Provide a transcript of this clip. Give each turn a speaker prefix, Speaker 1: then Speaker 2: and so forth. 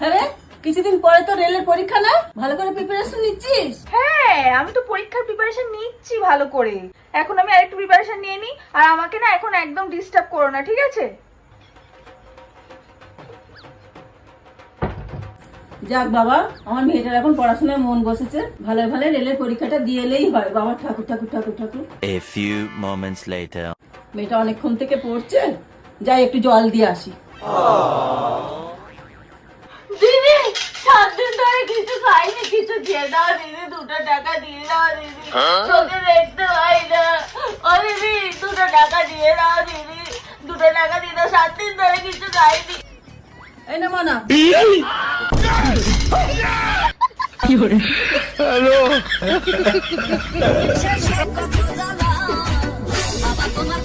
Speaker 1: হ্যাঁ, কিছুদিন পরে তো রেলের পরীক্ষা না, ভালো করে প্রিপারেশন নিচ্ছিস?
Speaker 2: হ্যাঁ, আমি তো পরীক্ষার প্রিপারেশন নিচ্ছি ভালো করে। এখন আমি আরেকটু প্রিপারেশন নিয়ে নিই, আর আমাকে না এখন একদম ডিস্টার্ব করো না, ঠিক আছে?
Speaker 1: যাক বাবা, আমার মেয়েটার এখন পড়াশোনায় মন বসেছে, ভালো ভালো রেলের পরীক্ষাটা দিয়ে এলেই হয়। বাবা ঠাকুর ঠাকুর ঠাকুর ঠাকুর।
Speaker 3: A few moments later.
Speaker 1: মেয়েটা অনেকক্ষণ থেকে পড়ছে, যাই একটু জল দিয়ে আসি।
Speaker 2: দিদি, 7 দিন ধরে কিছু খাইনি, কিছু খেয়ে দাও দিদি, 2 টাকা দিয়ে দাও দিদি, তোকে দেখতে পাই না। ও দিদি, 2 টাকা দিয়ে দাও দিদি, 2 টাকা দিয়ে দাও, 7 দিন ধরে কিছু খাইনি।
Speaker 1: এই না মানা,
Speaker 4: বাবা তোমার